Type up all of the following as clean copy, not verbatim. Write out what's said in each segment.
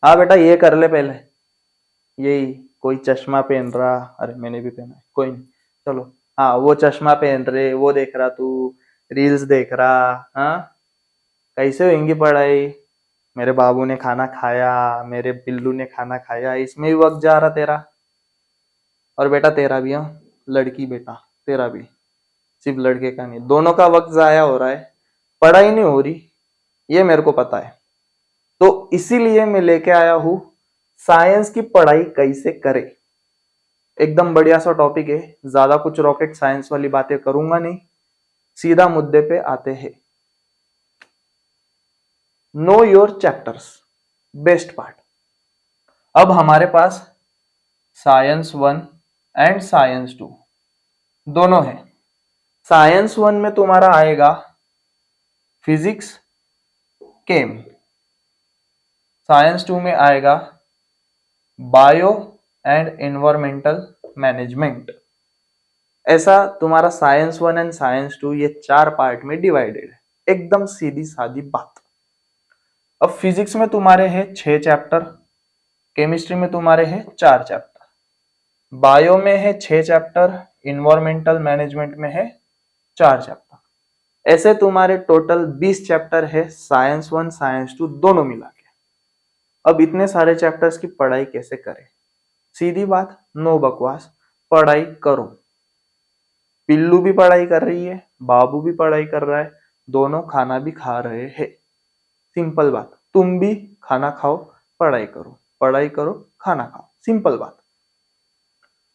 हाँ बेटा ये कर ले पहले। यही, कोई चश्मा पहन रहा, अरे मैंने भी पहना है, कोई नहीं। चलो। हाँ वो चश्मा पहन रहे, वो देख रहा तू, रील्स देख रहा। हाँ, कैसे होंगी पढ़ाई? मेरे बाबू ने खाना खाया, मेरे बिल्लू ने खाना खाया, इसमें भी वक्त जा रहा तेरा। और बेटा तेरा भी, हाँ, लड़की बेटा, तेरा भी, सिर्फ लड़के का नहीं, दोनों का वक्त जाया हो रहा है, पढ़ाई नहीं हो रही, ये मेरे को पता है। तो इसीलिए मैं लेके आया हूं साइंस की पढ़ाई कैसे करे। एकदम बढ़िया सा टॉपिक है, ज्यादा कुछ रॉकेट साइंस वाली बातें करूंगा नहीं, सीधा मुद्दे पे आते हैं। Know your chapters, best part. अब हमारे पास science one and science two दोनों है। साइंस वन में तुम्हारा आएगा फिजिक्स, केम। साइंस टू में आएगा बायो एंड एनवायरमेंटल मैनेजमेंट। ऐसा तुम्हारा science one and science two ये 4 पार्ट में डिवाइडेड है, एकदम सीधी सादी बात। अब फिजिक्स में तुम्हारे हैं 6 चैप्टर, केमिस्ट्री में तुम्हारे हैं 4 चैप्टर, बायो में है 6 चैप्टर, इन्वायरमेंटल मैनेजमेंट में है 4 चैप्टर। ऐसे तुम्हारे टोटल 20 चैप्टर है साइंस वन साइंस टू दोनों मिला के। अब इतने सारे चैप्टर्स की पढ़ाई कैसे करें? सीधी बात, नो बकवास, पढ़ाई करो। पिल्लू भी पढ़ाई कर रही है, बाबू भी पढ़ाई कर रहा है, दोनों खाना भी खा रहे हैं। सिंपल बात, तुम भी खाना खाओ, पढ़ाई करो, पढ़ाई करो, खाना खाओ, सिंपल बात।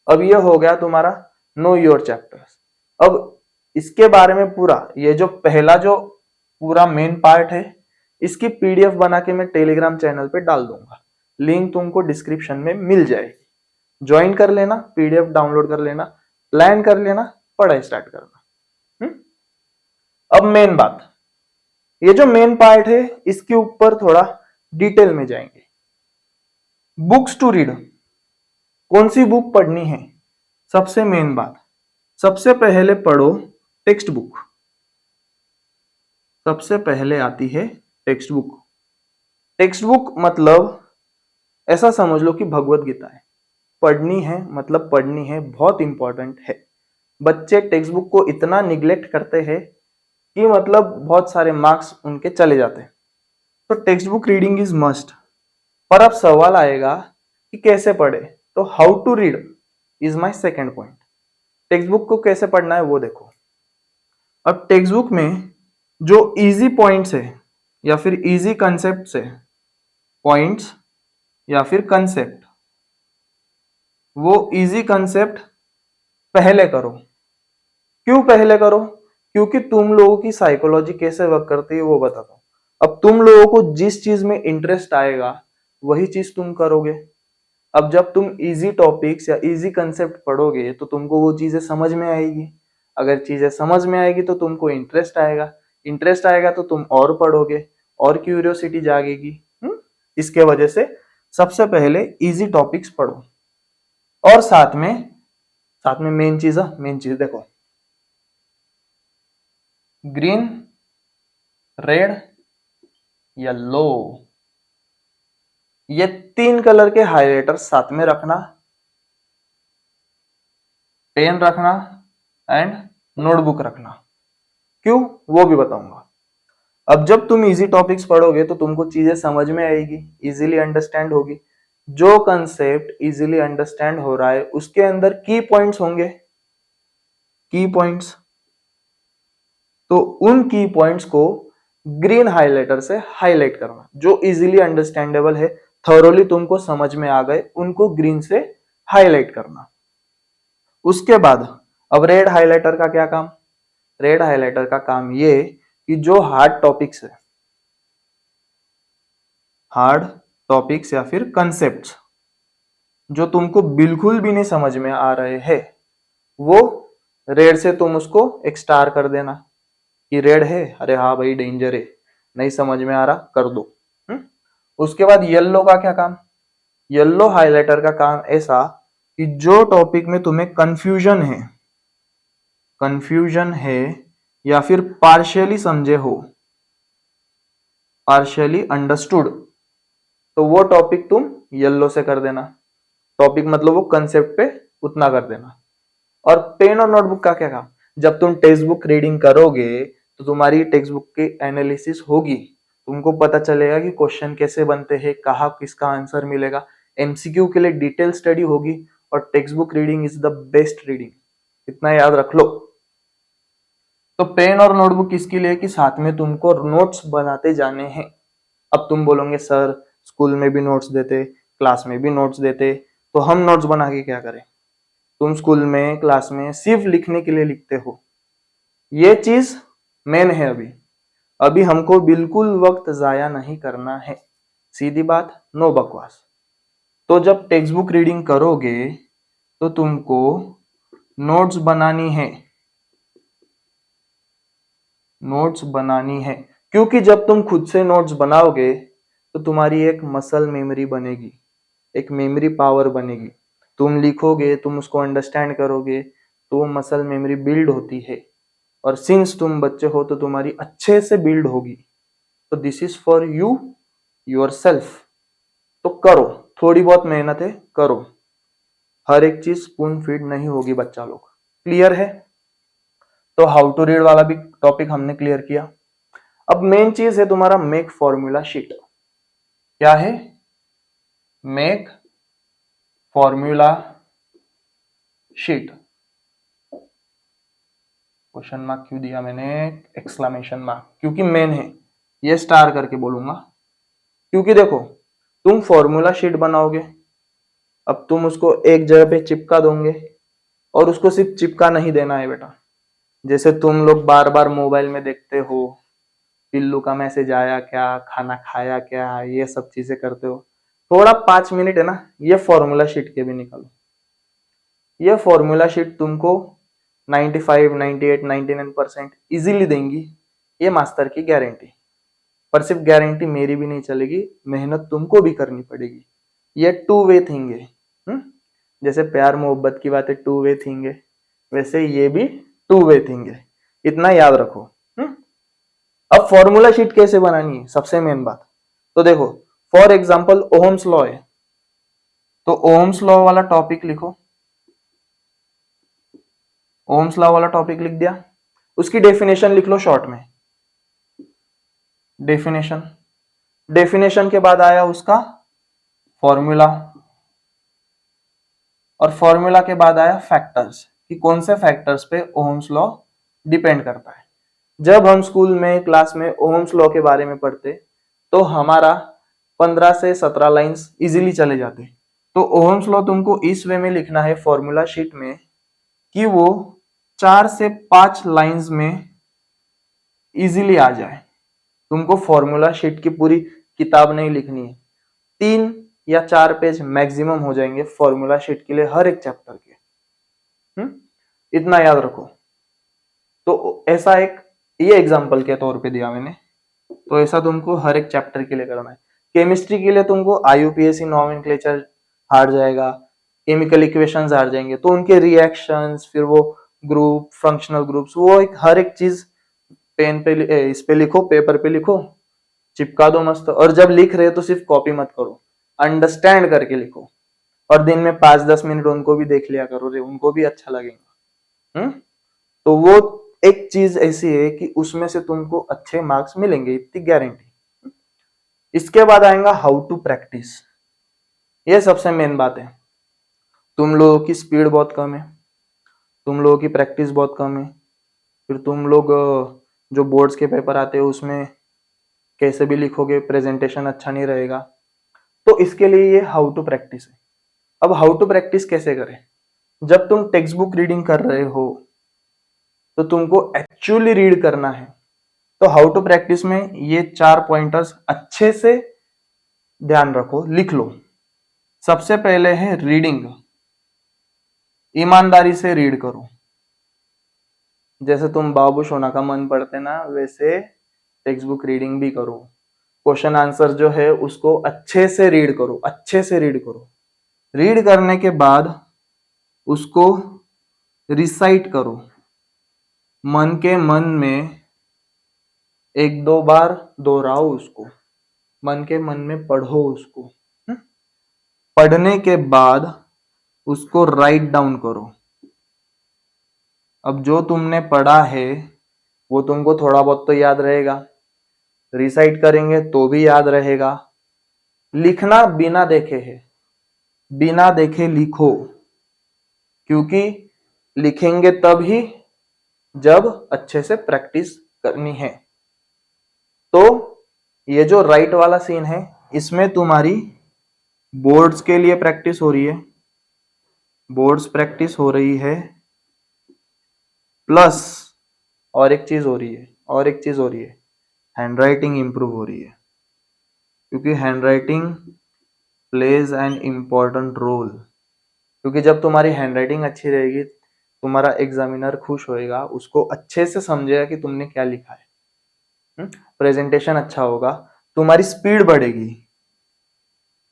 अब ये हो गया तुम्हारा नो योर चैप्टर्स। अब इसके बारे में पूरा, ये जो पहला जो पूरा मेन पार्ट है, इसकी पीडीएफ बना के मैं टेलीग्राम चैनल पे डाल दूंगा, लिंक तुमको डिस्क्रिप्शन में मिल जाएगी। ज्वाइन कर लेना, पीडीएफ डाउनलोड कर लेना, प्लान कर लेना, पढ़ाई स्टार्ट करना। अब मेन बात, ये जो मेन पार्ट है इसके ऊपर थोड़ा डिटेल में जाएंगे। बुक्स टू रीड, कौन सी बुक पढ़नी है? सबसे मेन बात, सबसे पहले पढ़ो टेक्स्ट बुक। सबसे पहले आती है टेक्स्ट बुक। टेक्स्ट बुक मतलब ऐसा समझ लो कि भगवत गीता है। पढ़नी है मतलब पढ़नी है, बहुत इंपॉर्टेंट है। बच्चे टेक्स्ट बुक को इतना निग्लेक्ट करते हैं कि मतलब बहुत सारे मार्क्स उनके चले जाते हैं। तो text book reading is must. पर अब सवाल आएगा कि कैसे पढ़े, तो how to read is my second point. Text book को कैसे पढ़ना है वो देखो। अब टेक्स्ट बुक में जो इजी पॉइंट्स है या फिर इजी कंसेप्ट है, पॉइंट्स या फिर कंसेप्ट, वो इजी कंसेप्ट पहले करो। क्यों पहले करो? क्योंकि तुम लोगों की साइकोलॉजी कैसे वर्क करती है वो बताता हूँ। अब तुम लोगों को जिस चीज में इंटरेस्ट आएगा वही चीज तुम करोगे। अब जब तुम इजी टॉपिक्स या इजी कंसेप्ट पढ़ोगे तो तुमको वो चीजें समझ में आएगी। अगर चीजें समझ में आएगी तो तुमको इंटरेस्ट आएगा, इंटरेस्ट आएगा तो तुम और पढ़ोगे, और क्यूरियोसिटी जागेगी। इसके वजह से सबसे पहले इजी टॉपिक्स पढ़ो। और साथ में मेन चीज देखो, ग्रीन, रेड, येलो, ये 3 कलर के हाइलाइटर साथ में रखना, पेन रखना एंड नोटबुक रखना। क्यों वो भी बताऊंगा। अब जब तुम इजी टॉपिक्स पढ़ोगे तो तुमको चीजें समझ में आएगी, इजीली अंडरस्टैंड होगी। जो कंसेप्ट इजीली अंडरस्टैंड हो रहा है उसके अंदर की पॉइंट्स होंगे, की पॉइंट्स। तो उन की पॉइंट्स को ग्रीन हाइलाइटर से हाईलाइट करना। जो इजीली अंडरस्टैंडेबल है, थॉरोली तुमको समझ में आ गए, उनको ग्रीन से हाईलाइट करना। उसके बाद अब रेड हाइलाइटर का क्या काम? रेड हाइलाइटर का काम ये कि जो हार्ड टॉपिक्स है, हार्ड टॉपिक्स या फिर कंसेप्ट्स जो तुमको बिल्कुल भी नहीं समझ में आ रहे हैं, वो रेड से तुम उसको एक स्टार कर देना कि रेड है, अरे हाँ भाई डेंजर है, नहीं समझ में आ रहा, कर दो। उसके बाद येलो का क्या काम? येलो हाइलाइटर का काम ऐसा कि जो टॉपिक में तुम्हें कंफ्यूजन है या फिर पार्शियली समझे हो, पार्शियली अंडरस्टूड, तो वो टॉपिक तुम येलो से कर देना। टॉपिक मतलब वो कंसेप्ट पे उतना कर देना। और पेन और नोटबुक का क्या काम, जब तुम टेक्स्ट बुक रीडिंग करोगे तो तुम्हारी टेक्स्ट बुक की एनालिसिस होगी, तुमको पता चलेगा कि क्वेश्चन कैसे बनते हैं, कहाँ किसका आंसर मिलेगा, एमसीक्यू के लिए डिटेल स्टडी होगी। और text book reading is the best reading, इतना याद रख लो। तो पेन और नोटबुक किसके लिए, कि साथ में तुमको नोट्स बनाते जाने हैं। अब तुम बोलोगे सर स्कूल में भी नोट्स देते, क्लास में भी नोट्स देते, तो हम नोट्स बना के क्या करें। तुम स्कूल में क्लास में सिर्फ लिखने के लिए लिखते हो, ये चीज मेन है। अभी अभी हमको बिल्कुल वक्त जाया नहीं करना है, सीधी बात, नो बकवास। तो जब टेक्स्ट बुक रीडिंग करोगे तो तुमको नोट्स बनानी है, नोट्स बनानी है। क्योंकि जब तुम खुद से नोट्स बनाओगे तो तुम्हारी एक मसल मेमोरी बनेगी, एक मेमोरी पावर बनेगी। तुम लिखोगे, तुम उसको अंडरस्टैंड करोगे, तो वो मसल मेमोरी बिल्ड होती है। और सिंस तुम बच्चे हो तो तुम्हारी अच्छे से बिल्ड होगी। तो this is for you your self. तो करो, थोड़ी बहुत मेहनत है, करो। हर एक चीज स्पून फीड नहीं होगी बच्चा लोग। क्लियर है। तो हाउ टू रीड वाला भी टॉपिक हमने क्लियर किया। अब मेन चीज है तुम्हारा मेक फॉर्मूला शीट। क्या है, make formula sheet. Question mark क्यों दिया मैंने, एक्सक्लेमेशन मार्क, क्योंकि मेन है, ये स्टार करके बोलूंगा। क्योंकि देखो तुम फॉर्मूला शीट बनाओगे, अब तुम उसको एक जगह पे चिपका दोगे, और उसको सिर्फ चिपका नहीं देना है बेटा। जैसे तुम लोग बार बार मोबाइल में देखते हो, पिल्लू का मैसेज आया क्या, खाना खाया क्या, ये सब चीजें करते हो। थोड़ा 5 मिनट है ना, ये फॉर्मूला शीट के भी निकालो। ये फॉर्मूला शीट तुमको 95, 98, 99% इजीली देंगी, ये मास्टर की गारंटी। पर सिर्फ गारंटी मेरी भी नहीं चलेगी, मेहनत तुमको भी करनी पड़ेगी। ये टू वे थिंग है। जैसे प्यार मोहब्बत की बातें टू वे थिंग है, वैसे ये भी टू वे थिंग है, इतना याद रखो। अब फॉर्मूला शीट कैसे बनानी है, सबसे मेन बात। तो देखो फॉर एग्जांपल ओहम्स लॉ है, तो ओहम्स लॉ वाला टॉपिक लिखो। ओहम्स लॉ वाला टॉपिक लिख दिया, उसकी डेफिनेशन लिख लो शॉर्ट में। डेफिनेशन, डेफिनेशन के बाद आया उसका फॉर्मूला, और फॉर्मूला के बाद आया फैक्टर्स, कि कौन से फैक्टर्स पे ओहम्स लॉ डिपेंड करता है। जब हम स्कूल में क्लास में ओहम्स लॉ के बारे में पढ़ते तो हमारा 15 से 17 लाइंस इजीली चले जाते। तो ओहम्स लॉ तुमको इस वे में लिखना है फॉर्मूला शीट में, कि वो 4 से 5 लाइंस में इजीली आ जाए। तुमको फॉर्मूला शीट की पूरी किताब नहीं लिखनी है, 3 या 4 पेज मैक्सिमम हो जाएंगे फॉर्मूला शीट के लिए हर एक चैप्टर के। इतना याद रखो। तो ऐसा एक, ये एग्जांपल के तौर पे दिया मैंने, तो ऐसा तुमको हर एक चैप्टर के लिए करना है। केमिस्ट्री के लिए तुमको आईयूपीएसी नॉमेनक्लेचर हार जाएगा, केमिकल इक्वेशंस हार जाएंगे, तो उनके रिएक्शंस, फिर वो ग्रुप, फंक्शनल ग्रुप्स, वो एक हर एक चीज पेन पे इस पे लिखो, पेपर पे लिखो, चिपका दो मस्त। और जब लिख रहे हो तो सिर्फ कॉपी मत करो, अंडरस्टैंड करके लिखो। और दिन में 5-10 मिनट उनको भी देख लिया करो रे, उनको भी अच्छा लगेगा। तो वो एक चीज ऐसी है कि उसमें से तुमको अच्छे मार्क्स मिलेंगे, इतनी गारंटी। इसके बाद आएगा हाउ टू प्रैक्टिस। ये सबसे मेन बात है। तुम लोगों की स्पीड बहुत कम है, तुम लोगों की प्रैक्टिस बहुत कम है, फिर तुम लोग जो बोर्ड्स के पेपर आते हैं उसमें कैसे भी लिखोगे, प्रेजेंटेशन अच्छा नहीं रहेगा। तो इसके लिए ये हाउ टू प्रैक्टिस है। अब हाउ टू प्रैक्टिस कैसे करें, जब तुम टेक्स्ट बुक रीडिंग कर रहे हो तो तुमको एक्चुअली रीड करना है। तो हाउ टू प्रैक्टिस में ये 4 पॉइंटर्स अच्छे से ध्यान रखो, लिख लो। सबसे पहले है रीडिंग, ईमानदारी से रीड करो। जैसे तुम बाबू सोना का मन पढ़ते ना, वैसे टेक्स्ट बुक रीडिंग भी करो। क्वेश्चन आंसर जो है उसको अच्छे से रीड करो, अच्छे से रीड करो। रीड करने के बाद उसको रिसाइट करो, मन के मन में 1-2 बार दोहराओ उसको, मन के मन में पढ़ो उसको। पढ़ने के बाद उसको राइट डाउन करो। अब जो तुमने पढ़ा है वो तुमको थोड़ा बहुत तो याद रहेगा, रिसाइट करेंगे तो भी याद रहेगा। लिखना बिना देखे है, बिना देखे लिखो, क्योंकि लिखेंगे तब ही जब अच्छे से प्रैक्टिस करनी है। तो ये जो राइट वाला सीन है, इसमें तुम्हारी बोर्ड्स के लिए प्रैक्टिस हो रही है, बोर्ड्स प्रैक्टिस हो रही है, प्लस और एक चीज हो रही है, और एक चीज हो रही है, हैंडराइटिंग इंप्रूव हो रही है, क्योंकि handwriting plays an important role. क्योंकि जब तुम्हारी हैंडराइटिंग अच्छी रहेगी, तुम्हारा एग्जामिनर खुश होएगा, उसको अच्छे से समझेगा कि तुमने क्या लिखा है। प्रेजेंटेशन अच्छा होगा, तुम्हारी स्पीड बढ़ेगी,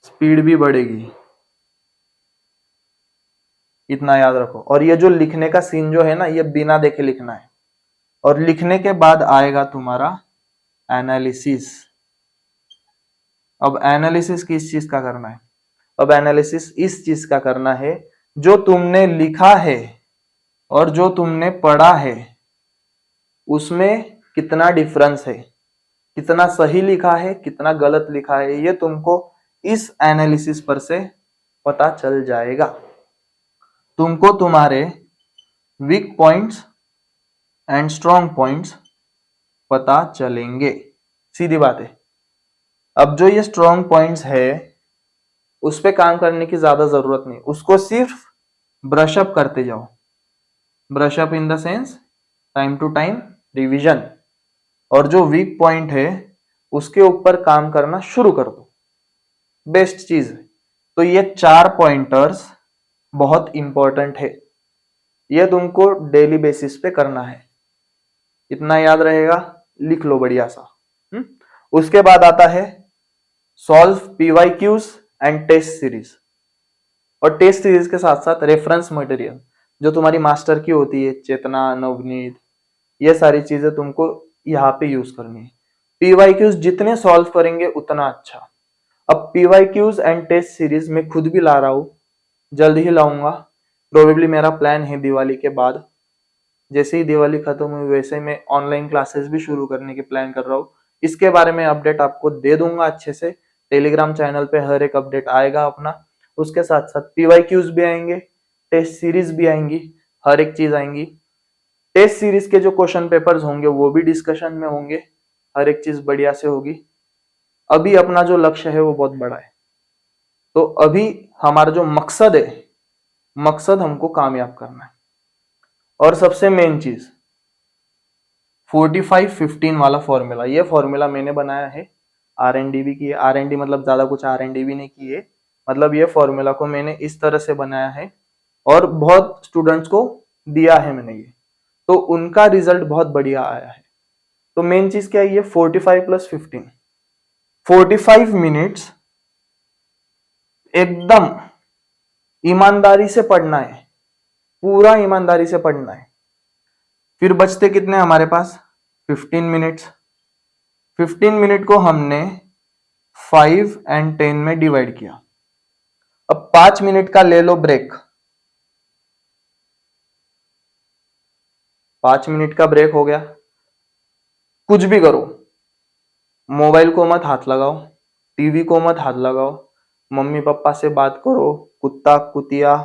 स्पीड भी बढ़ेगी, इतना याद रखो। और ये जो लिखने का सीन जो है ना, ये बिना देखे लिखना है। और लिखने के बाद आएगा तुम्हारा एनालिसिस। अब एनालिसिस किस चीज का करना है? अब एनालिसिस इस चीज का करना है, जो तुमने लिखा है और जो तुमने पढ़ा है उसमें कितना डिफरेंस है, कितना सही लिखा है, कितना गलत लिखा है, ये तुमको इस एनालिसिस पर से पता चल जाएगा। तुमको तुम्हारे weak points and strong points पता चलेंगे, सीधी बात है। अब जो ये स्ट्रॉन्ग पॉइंट्स है उस पे काम करने की ज्यादा जरूरत नहीं, उसको सिर्फ ब्रश अप करते जाओ। Brush up in the sense time to time revision. और जो वीक पॉइंट है उसके ऊपर काम करना शुरू कर दो, बेस्ट चीज है। तो ये 4 पॉइंटर्स बहुत इंपॉर्टेंट है, ये तुमको डेली बेसिस पे करना है। इतना याद रहेगा, लिख लो बढ़िया सा। उसके बाद आता है solve PYQs and test series. और टेस्ट सीरीज के साथ साथ रेफरेंस मटेरियल जो तुम्हारी मास्टर की होती है, चेतना, नवनीत, ये सारी चीजें तुमको यहाँ पे यूज करनी है। पीवाईक्यूज जितने सॉल्व करेंगे उतना अच्छा। अब पीवाईक्यूज एंड टेस्ट सीरीज में खुद भी ला रहा हूं, जल्द ही लाऊंगा। प्रोबेबली मेरा प्लान है दिवाली के बाद, जैसे ही दिवाली खत्म हुई वैसे मैं ऑनलाइन क्लासेस भी शुरू करने की प्लान कर रहा हूँ। इसके बारे में अपडेट आपको दे दूंगा अच्छे से, टेलीग्राम चैनल पे हर एक अपडेट आएगा अपना। उसके साथ साथ पीवाईक्यूज भी आएंगे, टेस्ट सीरीज भी आएंगी, हर एक चीज आएंगी। टेस्ट सीरीज के जो क्वेश्चन पेपर्स होंगे वो भी डिस्कशन में होंगे, हर एक चीज बढ़िया से होगी। अभी अपना जो लक्ष्य है वो बहुत बड़ा है, तो अभी हमारा जो मकसद है, मकसद हमको कामयाब करना है। और सबसे मेन चीज 45-15 वाला फॉर्मूला, ये फॉर्मूला मैंने बनाया है, R&D भी की है। R&D मतलब ज्यादा कुछ R&D भी नहीं की है, मतलब ये फॉर्मूला को मैंने इस तरह से बनाया है और बहुत स्टूडेंट्स को दिया है मैंने ये, तो उनका रिजल्ट बहुत बढ़िया आया है। तो मेन चीज क्या है, ये 45+15, 45 मिनट्स एकदम ईमानदारी से पढ़ना है, पूरा ईमानदारी से पढ़ना है। फिर बचते कितने हमारे पास, 15 मिनट्स। 15 मिनट को हमने 5 और 10 में डिवाइड किया। अब 5 मिनट का ले लो ब्रेक, 5 मिनट का ब्रेक हो गया। कुछ भी करो, मोबाइल को मत हाथ लगाओ, टीवी को मत हाथ लगाओ, मम्मी पापा से बात करो, कुत्ता कुतिया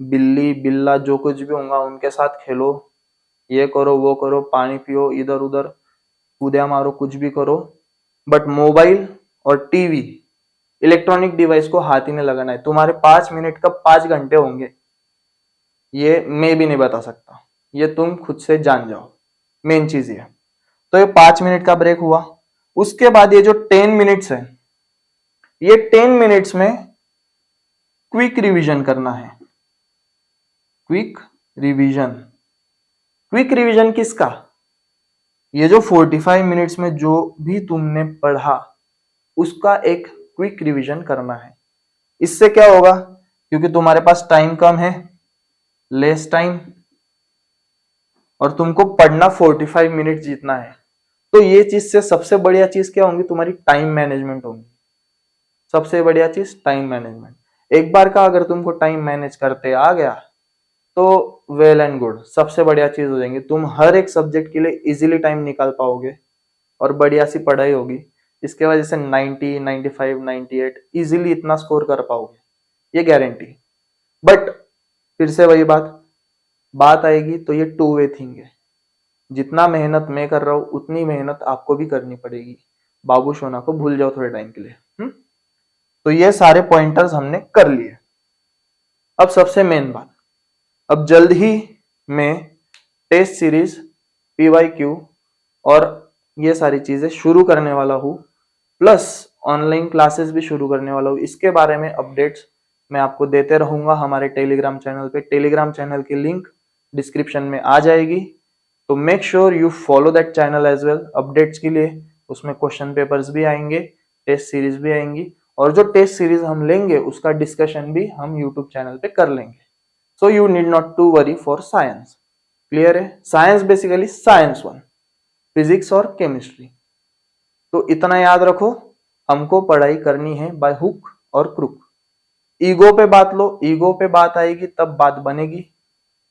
बिल्ली बिल्ला जो कुछ भी होगा उनके साथ खेलो, ये करो वो करो, पानी पियो, इधर उधर कूदिया मारो, कुछ भी करो, बट मोबाइल और टीवी इलेक्ट्रॉनिक डिवाइस को हाथ ही नहीं लगाना है। तुम्हारे 5 मिनट कब 5 घंटे होंगे ये मैं भी नहीं बता सकता, ये तुम खुद से जान जाओ, मेन चीज ये। तो ये 5 मिनट का ब्रेक हुआ। उसके बाद ये जो 10 मिनट्स है, ये 10 मिनट्स में क्विक रिवीजन करना है। क्विक रिवीजन, क्विक रिवीजन किसका, ये जो 45 मिनट्स में जो भी तुमने पढ़ा उसका एक क्विक रिवीजन करना है। इससे क्या होगा, क्योंकि तुम्हारे पास टाइम कम है, लेस टाइम, और तुमको पढ़ना 45 मिनट जीतना है, तो ये चीज से सबसे बढ़िया चीज क्या होगी, तुम्हारी टाइम मैनेजमेंट होगी। सबसे बढ़िया चीज टाइम मैनेजमेंट। एक बार का अगर तुमको टाइम मैनेज करते आ गया तो वेल एंड गुड, सबसे बढ़िया चीज हो जाएंगी, तुम हर एक सब्जेक्ट के लिए इजीली टाइम निकाल पाओगे और बढ़िया सी पढ़ाई होगी। इसके वजह से 90, 95, 98 इजीली इतना स्कोर कर पाओगे, ये गारंटी। बट फिर से वही बात आएगी तो ये टू वे थिंग है। जितना मेहनत मैं कर रहा हूं उतनी मेहनत आपको भी करनी पड़ेगी। बाबू सोना को भूल जाओ थोड़े टाइम के लिए। तो ये सारे पॉइंटर्स हमने कर लिए। अब सबसे मेन बात, अब जल्द ही मैं टेस्ट सीरीज, पीवाईक्यू और ये सारी चीजें शुरू करने वाला हूँ, प्लस ऑनलाइन क्लासेस भी शुरू करने वाला हूँ। इसके बारे में अपडेट्स मैं आपको देते रहूंगा हमारे टेलीग्राम चैनल पे। टेलीग्राम चैनल की लिंक डिस्क्रिप्शन में आ जाएगी, तो make sure you follow that channel as well updates के लिए। उसमें क्वेश्चन पेपर्स भी आएंगे, टेस्ट सीरीज भी आएंगी, और जो टेस्ट सीरीज हम लेंगे उसका डिस्कशन भी हम यूट्यूब चैनल पे कर लेंगे। So you need not to worry for science. Clear है? साइंस बेसिकली साइंस 1, फिजिक्स और केमिस्ट्री। तो इतना याद रखो, हमको पढ़ाई करनी है बाय हुक और क्रुक। ईगो पे बात लो, ईगो पे बात आएगी तब बात बनेगी।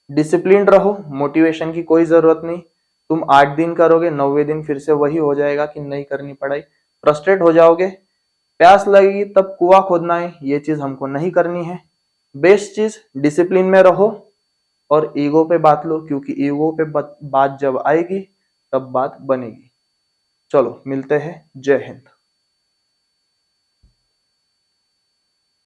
डिसिप्लिन रहो, मोटिवेशन की कोई जरूरत नहीं। तुम 8 दिन करोगे, 9वें दिन फिर से वही हो जाएगा कि नहीं करनी पढ़ाई, फ्रस्ट्रेट हो जाओगे। प्यास लगेगी तब कुआं खोदना है, ये चीज हमको नहीं करनी है। बेस्ट चीज डिसिप्लिन में रहो और ईगो पे बात लो, क्योंकि ईगो पे बात जब आएगी तब बात बनेगी। चलो मिलते हैं, जय हिंद।